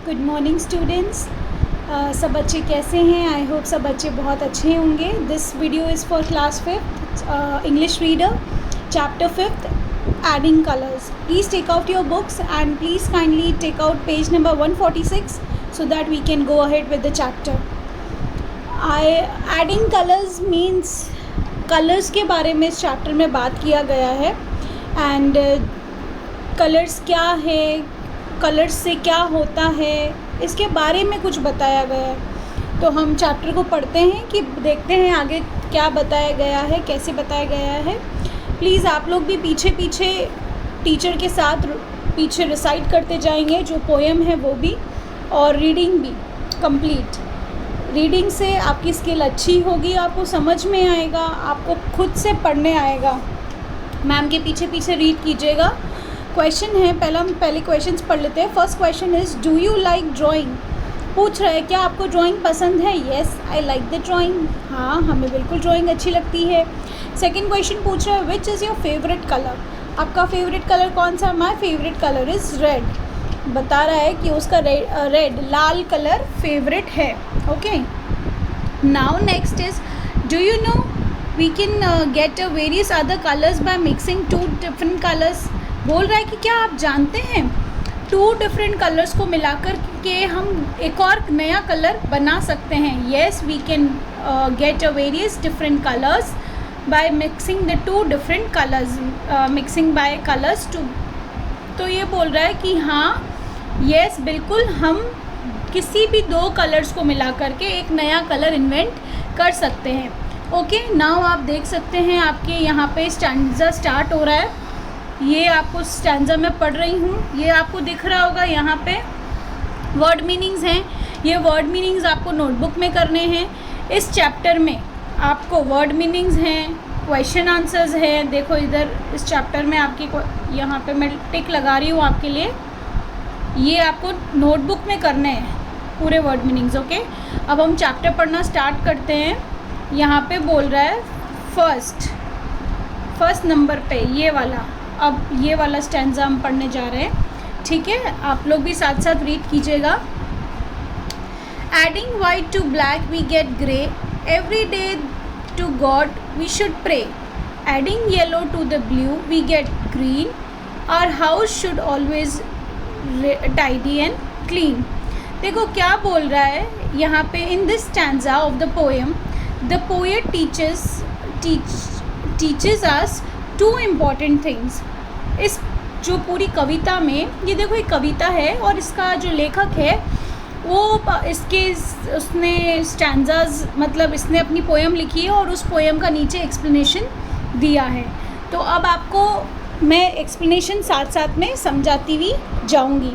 Good morning students. सब बच्चे कैसे हैं? आई होप सब बच्चे बहुत अच्छे होंगे। This video is for class 5th English reader chapter 5th adding colours. Please take out your books and please kindly take out page number 146 so that we can go ahead with the chapter. Adding colors means colours के बारे में इस chapter में बात किया गया है and colours क्या है, कलर्स से क्या होता है, इसके बारे में कुछ बताया गया है। तो हम चैप्टर को पढ़ते हैं कि देखते हैं आगे क्या बताया गया है, कैसे बताया गया है। प्लीज़ आप लोग भी पीछे पीछे टीचर के साथ पीछे रिसाइट करते जाएंगे, जो पोएम है वो भी और रीडिंग भी कंप्लीट। रीडिंग से आपकी स्किल अच्छी होगी, आपको समझ में आएगा, आपको खुद से पढ़ने आएगा। मैम के पीछे पीछे रीड कीजिएगा। क्वेश्चन है, पहले क्वेश्चंस पढ़ लेते हैं। First question is do you like drawing. पूछ रहा है क्या आपको ड्राइंग पसंद है? Yes I like the drawing. हाँ, हमें बिल्कुल ड्राइंग अच्छी लगती है। सेकंड क्वेश्चन पूछ रहा है which is your favourite colour. आपका फेवरेट कलर कौन सा? My favourite colour is red. बता रहा है कि उसका रेड लाल कलर फेवरेट है। Okay, now next is do you know we can get various other colours by mixing two different colours. बोल रहा है कि क्या आप जानते हैं 2 डिफरेंट कलर्स को मिलाकर के हम एक और नया कलर बना सकते हैं। Yes we can get a various different colours by mixing the 2 different colours, mixing by colours two. तो ये बोल रहा है कि हाँ, येस बिल्कुल हम किसी भी 2 कलर्स को मिला करके एक नया कलर इन्वेंट कर सकते हैं। ओके, नाउ आप देख सकते हैं आपके यहाँ पे स्टैंजा स्टार्ट हो रहा है। ये आपको स्टैंजा में पढ़ रही हूँ, ये आपको दिख रहा होगा। यहाँ पे वर्ड मीनिंग्स हैं, ये वर्ड मीनिंग्स आपको नोटबुक में करने हैं। इस चैप्टर में आपको वर्ड मीनिंग्स हैं, क्वेश्चन आंसर्स हैं। देखो इधर इस चैप्टर में आपकी यहाँ पे मैं टिक लगा रही हूँ आपके लिए। ये आपको नोटबुक में करने हैं पूरे वर्ड मीनिंग्स। ओके, अब हम चैप्टर पढ़ना स्टार्ट करते हैं। यहाँ पे बोल रहा है फर्स्ट नंबर पे ये वाला, अब ये वाला स्टैंजा हम पढ़ने जा रहे हैं। ठीक है, आप लोग भी साथ साथ रीड कीजिएगा। Adding white to black we get grey, every day to God we should pray. Adding yellow to the blue we get green, our house should always tidy and clean. देखो क्या बोल रहा है यहाँ पे। In this stanza of the poem the poet teaches us 2 important things. इस जो पूरी कविता में, ये देखो एक कविता है और इसका जो लेखक है वो उसने स्टैंजाज मतलब इसने अपनी पोएम लिखी है और उस पोएम का नीचे एक्सप्लेनेशन दिया है। तो अब आपको मैं एक्सप्लेनेशन साथ साथ में समझाती हुई जाऊंगी।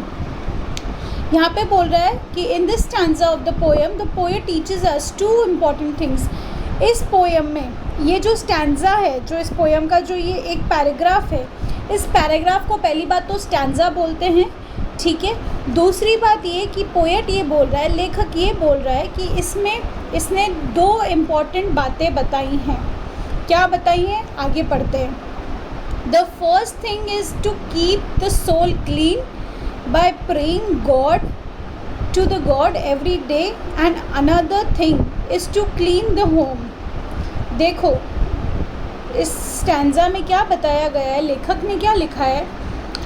यहाँ पे बोल रहा है कि इन this stanza of the poet teaches us 2 important things. इस पोएम में ये जो स्टैंजा है, जो इस पोएम का जो ये एक पैराग्राफ है, इस पैराग्राफ को पहली बात तो स्टैंजा बोलते हैं। ठीक है, दूसरी बात ये कि पोएट ये बोल रहा है, लेखक ये बोल रहा है कि इसने 2 इम्पॉर्टेंट बातें बताई हैं। क्या बताई हैं? आगे पढ़ते हैं। The first thing is to keep the soul clean by praying God to the God every day, and another thing is to clean the home. देखो इस स्टैंजा में क्या बताया गया है, लेखक ने क्या लिखा है।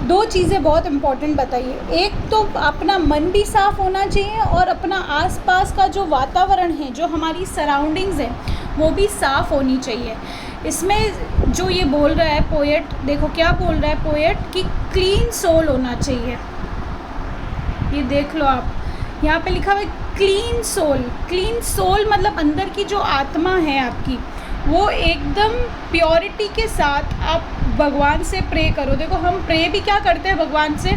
2 चीज़ें बहुत इम्पॉर्टेंट बताई है। एक तो अपना मन भी साफ़ होना चाहिए और अपना आसपास का जो वातावरण है, जो हमारी सराउंडिंग्स है, वो भी साफ़ होनी चाहिए। इसमें जो ये बोल रहा है पोएट, देखो क्या बोल रहा है पोएट कि क्लीन सोल होना चाहिए। ये देख लो आप, यहाँ पे लिखा हुआ है क्लीन सोल। क्लीन सोल मतलब अंदर की जो आत्मा है आपकी, वो एकदम प्योरिटी के साथ आप भगवान से प्रे करो। देखो हम प्रे भी क्या करते हैं भगवान से,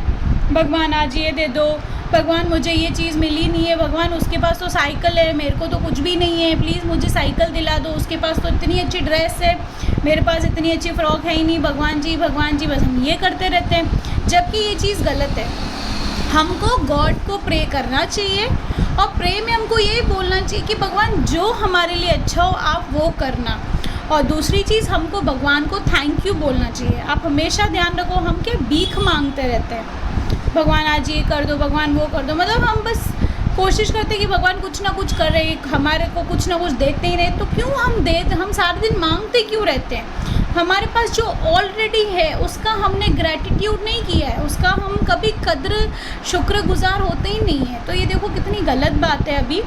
भगवान आज ये दे दो, भगवान मुझे ये चीज़ मिली नहीं है, भगवान उसके पास तो साइकिल है, मेरे को तो कुछ भी नहीं है, प्लीज़ मुझे साइकिल दिला दो, उसके पास तो इतनी अच्छी ड्रेस है, मेरे पास इतनी अच्छी फ्रॉक है ही नहीं, भगवान जी बस हम ये करते रहते हैं। जबकि ये चीज़ गलत है। हमको गॉड को प्रे करना चाहिए और प्रे में हमको ये बोलना चाहिए कि भगवान जो हमारे लिए अच्छा हो आप वो करना। और दूसरी चीज़, हमको भगवान को थैंक यू बोलना चाहिए। आप हमेशा ध्यान रखो, हम क्या भीख मांगते रहते हैं। भगवान आज ये कर दो, भगवान वो कर दो, मतलब हम बस कोशिश करते कि भगवान कुछ ना कुछ कर रहे, हमारे को कुछ ना कुछ देते ही रहे। तो क्यों हम सारे दिन मांगते क्यों रहते हैं? हमारे पास जो ऑलरेडी है उसका हमने ग्रैटिट्यूड नहीं किया है, उसका हम कभी कद्र शुक्रगुजार होते ही नहीं है। तो ये देखो कितनी गलत बात है अभी,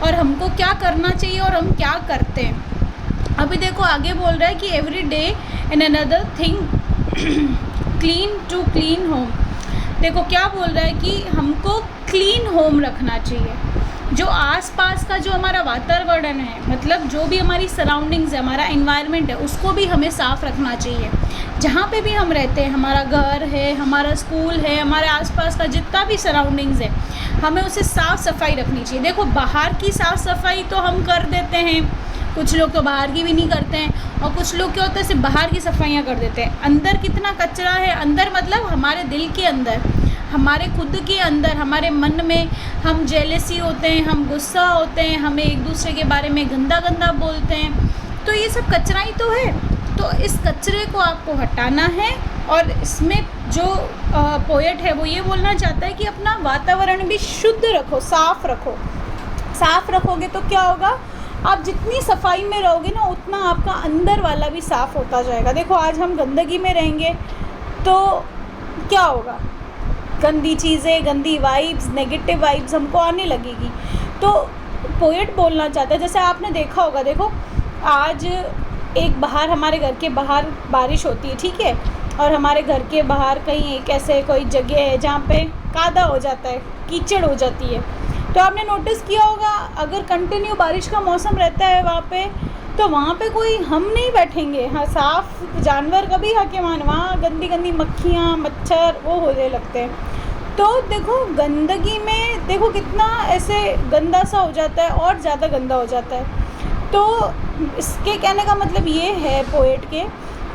और हमको क्या करना चाहिए और हम क्या करते हैं। अभी देखो आगे बोल रहा है कि every day in another thing clean to clean home. देखो क्या बोल रहा है कि हमको क्लीन होम रखना चाहिए। जो आसपास का जो हमारा वातावरण है, मतलब जो भी हमारी सराउंडिंग्स है, हमारा एनवायरनमेंट है, उसको भी हमें साफ़ रखना चाहिए। जहाँ पे भी हम रहते हैं, हमारा घर है, हमारा स्कूल है, हमारे आसपास का जितना भी सराउंडिंग्स है, हमें उसे साफ़ सफाई रखनी चाहिए। देखो बाहर की साफ़ सफाई तो हम कर देते हैं, कुछ लोग तो बाहर की भी नहीं करते हैं, और कुछ लोग क्या होता है सिर्फ बाहर की सफाइयाँ कर देते हैं। अंदर कितना कचरा है, अंदर मतलब हमारे दिल के अंदर, हमारे खुद के अंदर, हमारे मन में हम जेलसी होते हैं, हम गुस्सा होते हैं, हमें एक दूसरे के बारे में गंदा गंदा बोलते हैं। तो ये सब कचरा ही तो है। तो इस कचरे को आपको हटाना है। और इसमें जो पोएट है वो ये बोलना चाहता है कि अपना वातावरण भी शुद्ध रखो, साफ़ रखो। साफ़ रखोगे तो क्या होगा, आप जितनी सफाई में रहोगे ना, उतना आपका अंदर वाला भी साफ़ होता जाएगा। देखो आज हम गंदगी में रहेंगे तो क्या होगा, गंदी चीज़ें, गंदी वाइब्स, नेगेटिव वाइब्स हमको आने लगेगी। तो पोएट बोलना चाहता है, जैसे आपने देखा होगा, देखो आज एक बाहर, हमारे घर के बाहर बारिश होती है, ठीक है, और हमारे घर के बाहर कहीं एक ऐसे कोई जगह है जहाँ पे कादा हो जाता है, कीचड़ हो जाती है। तो आपने नोटिस किया होगा, अगर कंटिन्यू बारिश का मौसम रहता है वहाँ पे, तो वहाँ पे कोई हम नहीं बैठेंगे। हाँ, साफ़ जानवर कभी हकीमान, वहाँ गंदी गंदी मक्खियाँ, मच्छर वो होने लगते हैं। तो देखो गंदगी में देखो कितना ऐसे गंदा सा हो जाता है, और ज़्यादा गंदा हो जाता है। तो इसके कहने का मतलब ये है पोएट के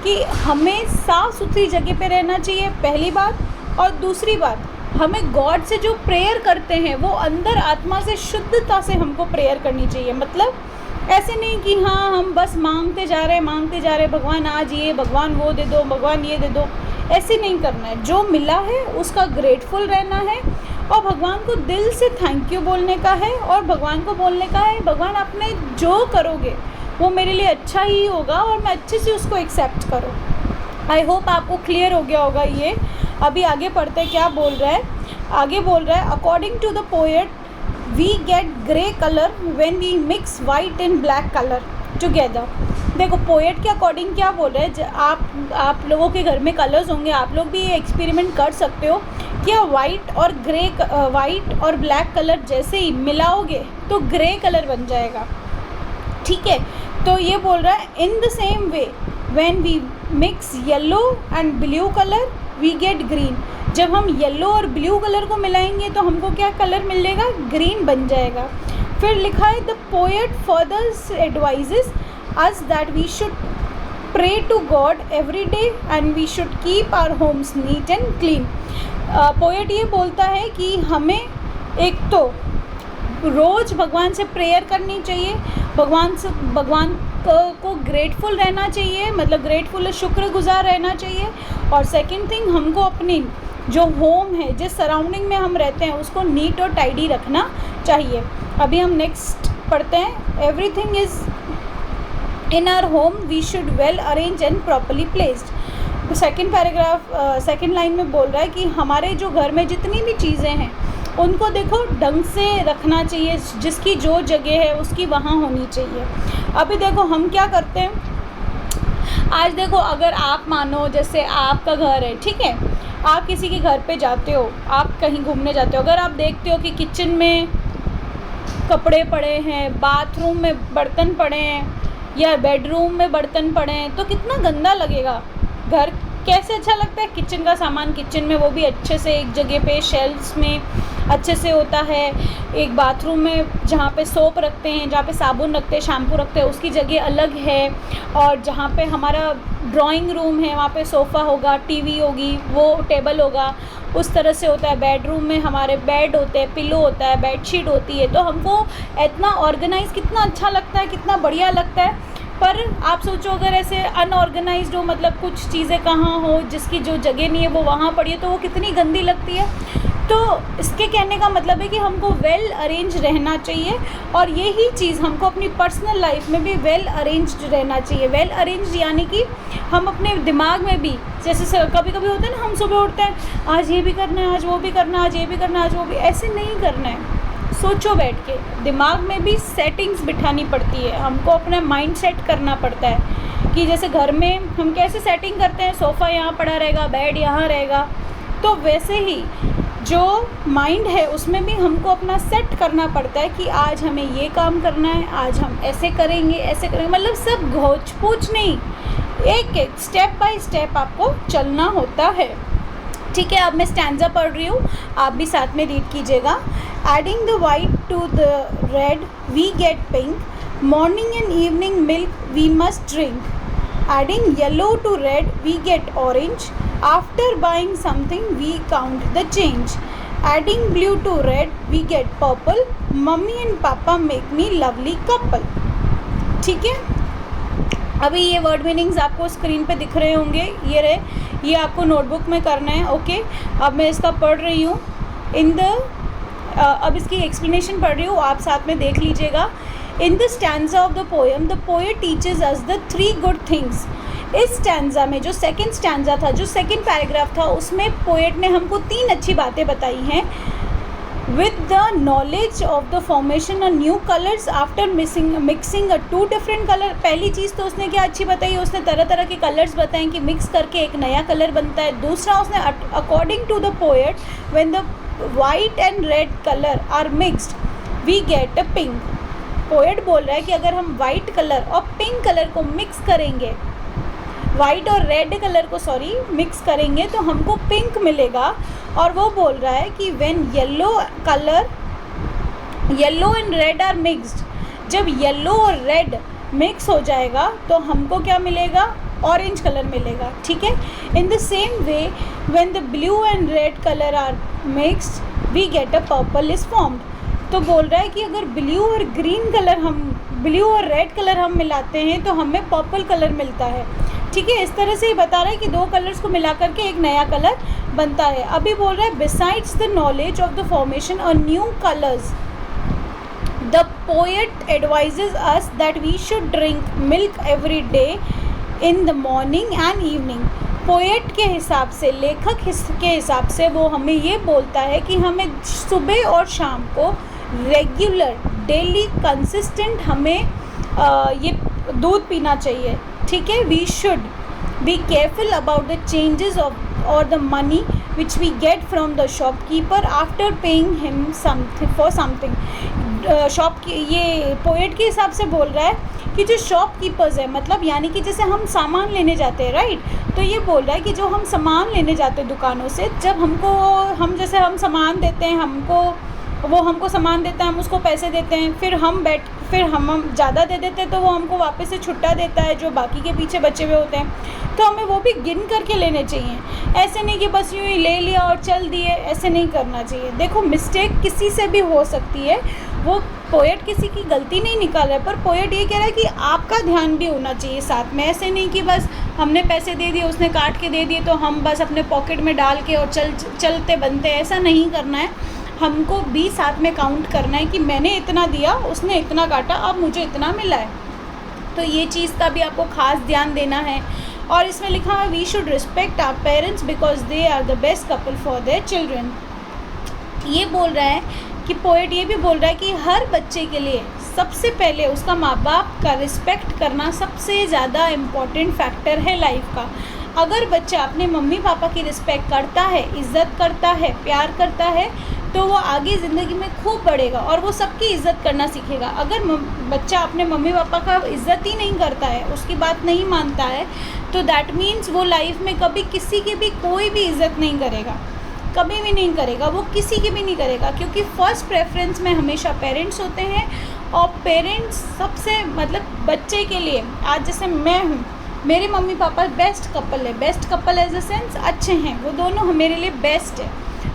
कि हमें साफ़ सुथरी जगह पे रहना चाहिए, पहली बात। और दूसरी बात, हमें गॉड से जो प्रेयर करते हैं वो अंदर आत्मा से, शुद्धता से हमको प्रेयर करनी चाहिए। मतलब ऐसे नहीं कि हाँ हम बस मांगते जा रहे भगवान आज ये, भगवान वो दे दो, भगवान ये दे दो, ऐसे नहीं करना है। जो मिला है उसका ग्रेटफुल रहना है, और भगवान को दिल से थैंक यू बोलने का है, और भगवान को बोलने का है भगवान आपने जो करोगे वो मेरे लिए अच्छा ही होगा, और मैं अच्छे से उसको एक्सेप्ट करो। आई होप आपको क्लियर हो गया होगा ये। अभी आगे पढ़ते हैं, क्या बोल रहा है। आगे बोल रहा है, according to the poet we get grey colour when we mix white and black colour together. देखो पोएट के अकॉर्डिंग क्या बोल रहे हैं, आप लोगों के घर में कलर्स होंगे, आप लोग भी ये एक्सपेरिमेंट कर सकते हो। क्या वाइट और ब्लैक कलर जैसे ही मिलाओगे तो ग्रे कलर बन जाएगा, ठीक है। तो ये बोल रहा है in the same way when we mix yellow and blue colour we get green. जब हम येलो और ब्लू कलर को मिलाएंगे तो हमको क्या कलर मिलेगा, ग्रीन बन जाएगा। फिर लिखा है the poet furthers advises us that we should pray to God every day and we should keep our homes neat and clean। Poet ये बोलता है कि हमें एक तो रोज़ भगवान से प्रेयर करनी चाहिए, भगवान को ग्रेटफुल रहना चाहिए, मतलब ग्रेटफुल शुक्रगुजार रहना चाहिए। और सेकंड थिंग, हमको अपनी जो होम है, जिस सराउंडिंग में हम रहते हैं, उसको नीट और टाइडी रखना चाहिए। अभी हम नेक्स्ट पढ़ते हैं, everything is in our home we should well arrange and properly placed। तो सेकंड लाइन में बोल रहा है कि हमारे जो घर में जितनी भी चीज़ें हैं उनको देखो ढंग से रखना चाहिए, जिसकी जो जगह है उसकी वहाँ होनी चाहिए। अभी देखो हम क्या करते हैं, आज देखो अगर आप मानो जैसे आपका घर है, ठीक है, आप किसी के घर पे जाते हो, आप कहीं घूमने जाते हो, अगर आप देखते हो कि किचन में कपड़े पड़े हैं, बाथरूम में बर्तन पड़े हैं, या बेडरूम में बर्तन पड़े हैं, तो कितना गंदा लगेगा। घर कैसे अच्छा लगता है, किचन का सामान किचन में, वो भी अच्छे से एक जगह पे शेल्फ्स में अच्छे से होता है। एक बाथरूम में जहाँ पे सोप रखते हैं, जहाँ पे साबुन रखते हैं, शैम्पू रखते हैं, उसकी जगह अलग है। और जहाँ पे हमारा ड्राइंग रूम है वहाँ पे सोफ़ा होगा, टीवी होगी, वो टेबल होगा, उस तरह से होता है। बेडरूम में हमारे बेड होते हैं, पिलो होता है, बेडशीट होती है। तो हमको इतना ऑर्गेनाइज़ कितना अच्छा लगता है, कितना बढ़िया लगता है। पर आप सोचो अगर ऐसे अनऑर्गेनाइज्ड हो, मतलब कुछ चीज़ें कहाँ हो जिसकी जो जगह नहीं है वो वहाँ पड़ी है, तो वो कितनी गंदी लगती है। तो इसके कहने का मतलब है कि हमको वेल अरेंज रहना चाहिए, और यही चीज़ हमको अपनी पर्सनल लाइफ में भी वेल अरेंज्ड रहना चाहिए। वेल अरेंज्ड यानी कि हम अपने दिमाग में भी, जैसे कभी कभी होता है ना, हम सुबह उठते हैं, आज ये भी करना है, आज वो भी करना है, आज ये भी करना है, आज वो भी, ऐसे नहीं करना है। सोचो बैठ के, दिमाग में भी सेटिंग्स बिठानी पड़ती है, हमको अपना माइंड सेट करना पड़ता है कि जैसे घर में हम कैसे सेटिंग करते हैं, सोफ़ा यहाँ पड़ा रहेगा, बेड यहाँ रहेगा, तो वैसे ही जो माइंड है उसमें भी हमको अपना सेट करना पड़ता है कि आज हमें ये काम करना है, आज हम ऐसे करेंगे, ऐसे करेंगे, मतलब सब घोच पूछ नहीं, एक एक स्टेप बाय स्टेप आपको चलना होता है। ठीक है, अब मैं स्टैंजा पढ़ रही हूँ, आप भी साथ में रीड कीजिएगा। Adding the white to the red we get pink, morning and evening milk we must drink, adding yellow to red we get orange, after buying something we count the change, adding blue to red we get purple, mummy and papa make me lovely couple। ठीक है, अभी ये word meanings आपको screen पे दिख रहे होंगे, ये रहे, ये आपको नोटबुक में करना है। ओके, अब मैं इसका पढ़ रही हूँ अब इसकी एक्सप्लेनेशन पढ़ रही हूँ, आप साथ में देख लीजिएगा। In the stanza of the poem the poet teaches us the 3 good things. इस स्टैंजा में जो सेकंड स्टैंजा था, जो सेकंड पैराग्राफ था, उसमें पोएट ने हमको 3 अच्छी बातें बताई हैं। With the knowledge of the formation a new colours after mixing a 2 different colour. पहली चीज़ तो उसने क्या अच्छी बताई, उसने तरह तरह के कलर्स बताएं कि मिक्स करके एक नया कलर बनता है। दूसरा, उसने according to the poet when the white and red colour are mixed we get a pink. Poet बोल रहा है कि अगर हम वाइट कलर और पिंक कलर को मिक्स करेंगे, वाइट और रेड कलर को मिक्स करेंगे तो हमको पिंक मिलेगा। और वो बोल रहा है कि when yellow and red are mixed, जब येलो और रेड मिक्स हो जाएगा तो हमको क्या मिलेगा, ऑरेंज कलर मिलेगा। ठीक है, in the same way when the blue and red colour are mixed we get a purple is formed. तो बोल रहा है कि अगर ब्लू और ग्रीन कलर ब्लू और रेड कलर हम मिलाते हैं तो हमें पर्पल कलर मिलता है। ठीक है, इस तरह से ही बता रहा है कि 2 कलर्स को मिला करके एक नया कलर बनता है। अभी बोल रहा है besides the knowledge of the formation of new colours the poet advises us that we should drink milk every day in the morning and evening. Poet के हिसाब से, लेखक के हिसाब से वो हमें ये बोलता है कि हमें सुबह और शाम को रेगुलर, डेली, कंसिस्टेंट हमें ये दूध पीना चाहिए। ठीक है, we should be careful about the changes of or the money which we get from the shopkeeper after paying him for something. ये पोएट के हिसाब से बोल रहा है कि जो शॉपकीपर्स है, मतलब यानी कि जैसे हम सामान लेने जाते हैं, राइट, तो ये बोल रहा है कि जो हम सामान लेने जाते हैं दुकानों से, जब हम सामान देते हैं, वो हमको सामान देता है, हम उसको पैसे देते हैं, फिर हम ज़्यादा दे देते हैं तो वो हमको वापस से छुट्टा देता है जो बाकी के पीछे बचे हुए होते हैं। तो हमें वो भी गिन करके लेने चाहिए, ऐसे नहीं कि बस यूँ ही ले लिया और चल दिए, ऐसे नहीं करना चाहिए। देखो, मिस्टेक किसी से भी हो सकती है, वो पोएट किसी की गलती नहीं निकाल रहा है, पर पोएट ये कह रहा है कि आपका ध्यान भी होना चाहिए साथ में। ऐसे नहीं कि बस हमने पैसे दे दिए, उसने काट के दे दिए तो हम बस अपने पॉकेट में डाल के और चलते बनते, ऐसा नहीं करना है। हमको भी साथ में काउंट करना है कि मैंने इतना दिया, उसने इतना काटा, अब मुझे इतना मिला है। तो ये चीज़ का भी आपको खास ध्यान देना है। और इसमें लिखा है we should respect our parents because they are the best couple for their children. ये बोल रहा है कि पोएट ये भी बोल रहा है कि हर बच्चे के लिए सबसे पहले उसका माँ बाप का रिस्पेक्ट करना सबसे ज़्यादा इम्पॉर्टेंट फैक्टर है लाइफ का। अगर बच्चा अपने मम्मी पापा की रिस्पेक्ट करता है, इज़्ज़त करता है, प्यार करता है, तो वो आगे ज़िंदगी में खूब बढ़ेगा और वो सबकी इज़्ज़त करना सीखेगा। अगर बच्चा अपने मम्मी पापा का इज़्ज़त ही नहीं करता है, उसकी बात नहीं मानता है, तो दैट मीन्स वो लाइफ में कभी किसी की भी कोई भी इज़्ज़त नहीं करेगा, कभी भी नहीं करेगा, वो किसी की भी नहीं करेगा, क्योंकि फ़र्स्ट प्रेफरेंस में हमेशा पेरेंट्स होते हैं। और पेरेंट्स सबसे बच्चे के लिए, आज जैसे मैं हूँ, मेरे मम्मी पापा बेस्ट कपल है, best couple as a sense अच्छे हैं, वो दोनों मेरे लिए बेस्ट है।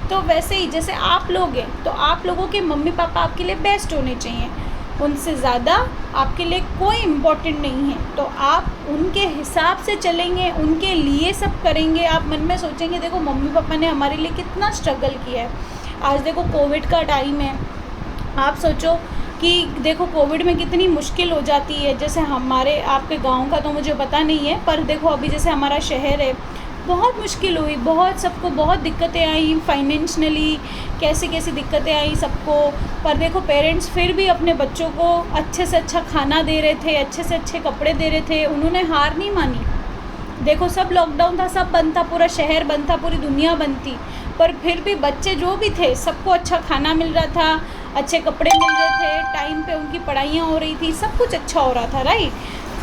तो वैसे ही जैसे आप लोग हैं तो आप लोगों के मम्मी पापा आपके लिए बेस्ट होने चाहिए। उनसे ज़्यादा आपके लिए कोई इम्पोर्टेंट नहीं है। तो आप उनके हिसाब से चलेंगे, उनके लिए सब करेंगे। आप मन में सोचेंगे देखो मम्मी पापा ने हमारे लिए कितना स्ट्रगल किया है। आज देखो कोविड का टाइम है, आप सोचो कि देखो कोविड में कितनी मुश्किल हो जाती है। जैसे हमारे आपके गांव का तो मुझे पता नहीं है, पर देखो अभी जैसे हमारा शहर है, बहुत मुश्किल हुई, बहुत सबको बहुत दिक्कतें आई फाइनेंशियली, कैसी कैसी दिक्कतें आई सबको। पर देखो पेरेंट्स फिर भी अपने बच्चों को अच्छे से अच्छा खाना दे रहे थे, अच्छे से अच्छे कपड़े दे रहे थे, उन्होंने हार नहीं मानी। देखो सब लॉकडाउन था, सब बंद था, पूरा शहर बंद था, पूरी दुनिया बंद थी, पर फिर भी बच्चे जो भी थे सबको अच्छा खाना मिल रहा था, अच्छे कपड़े मिल रहे थे, टाइम पे उनकी पढ़ाइयाँ हो रही थी, सब कुछ अच्छा हो रहा था, राइट।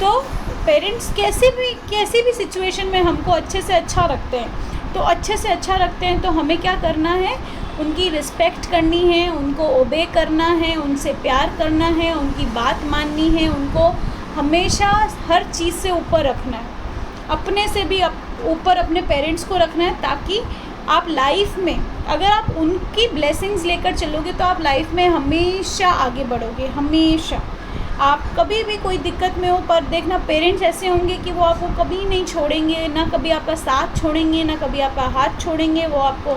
तो पेरेंट्स कैसी भी सिचुएशन में हमको अच्छे से अच्छा रखते हैं। तो अच्छे से अच्छा रखते हैं तो हमें क्या करना है, उनकी रिस्पेक्ट करनी है, उनको ओबे करना है, उनसे प्यार करना है, उनकी बात माननी है, उनको हमेशा हर चीज़ से ऊपर रखना है, अपने से भी ऊपर अपने पेरेंट्स को रखना है, ताकि आप लाइफ में अगर आप उनकी ब्लेसिंग्स लेकर चलोगे तो आप लाइफ में हमेशा आगे बढ़ोगे, हमेशा। आप कभी भी कोई दिक्कत में हो, पर देखना पेरेंट्स ऐसे होंगे कि वो आपको कभी नहीं छोड़ेंगे, ना कभी आपका साथ छोड़ेंगे, ना कभी आपका हाथ छोड़ेंगे। वो आपको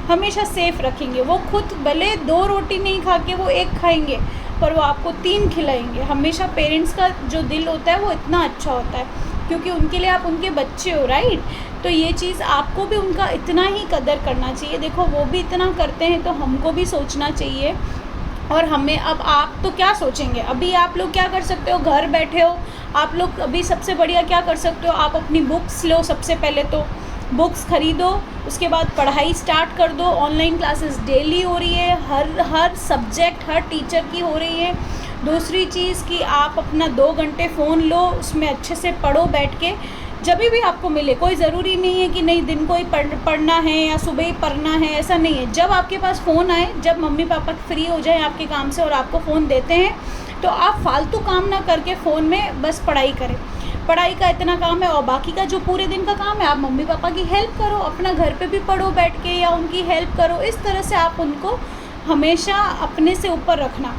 हमेशा सेफ़ रखेंगे। वो खुद भले 2 रोटी नहीं खा के वो 1 खाएंगे, पर वो आपको 3 खिलाएंगे। हमेशा पेरेंट्स का जो दिल होता है वो इतना अच्छा होता है, क्योंकि उनके लिए आप उनके बच्चे हो, राइट। तो ये चीज़ आपको भी उनका इतना ही कदर करना चाहिए। देखो वो भी इतना करते हैं तो हमको भी सोचना चाहिए। और हमें अब आप तो क्या सोचेंगे, अभी आप लोग क्या कर सकते हो, घर बैठे हो आप लोग, अभी सबसे बढ़िया क्या कर सकते हो, आप अपनी बुक्स लो। सबसे पहले तो बुक्स ख़रीदो, उसके बाद पढ़ाई स्टार्ट कर दो। ऑनलाइन क्लासेस डेली हो रही है, हर सब्जेक्ट हर टीचर की हो रही है। दूसरी चीज़ कि आप अपना 2 घंटे फ़ोन लो, उसमें अच्छे से पढ़ो बैठ के, जब भी आपको मिले। कोई ज़रूरी नहीं है कि नहीं दिन को ही पढ़ना है या सुबह ही पढ़ना है, ऐसा नहीं है। जब आपके पास फ़ोन आए, जब मम्मी पापा फ्री हो जाए आपके काम से और आपको फ़ोन देते हैं, तो आप फालतू काम ना करके फ़ोन में बस पढ़ाई करें। पढ़ाई का इतना काम है, और बाकी का जो पूरे दिन का काम है आप मम्मी पापा की हेल्प करो, अपना घर पे भी पढ़ो बैठ के या उनकी हेल्प करो। इस तरह से आप उनको हमेशा अपने से ऊपर रखना,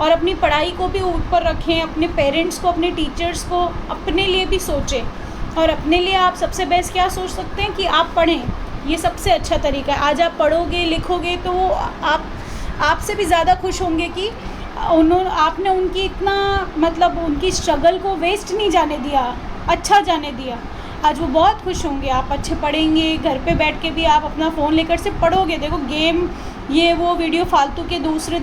और अपनी पढ़ाई को भी ऊपर रखें, अपने पेरेंट्स को, अपने टीचर्स को, अपने लिए भी सोचें। और अपने लिए आप सबसे बेस्ट क्या सोच सकते हैं कि आप पढ़ें, ये सबसे अच्छा तरीका है। आज आप पढ़ोगे लिखोगे तो वो आपसे भी ज़्यादा खुश होंगे कि आपने उनकी इतना मतलब उनकी स्ट्रगल को वेस्ट नहीं जाने दिया, अच्छा जाने दिया। आज वो बहुत खुश होंगे, आप अच्छे पढ़ेंगे, घर पे बैठ के भी आप अपना फ़ोन लेकर से पढ़ोगे। देखो गेम ये वो वीडियो फालतू के दूसरे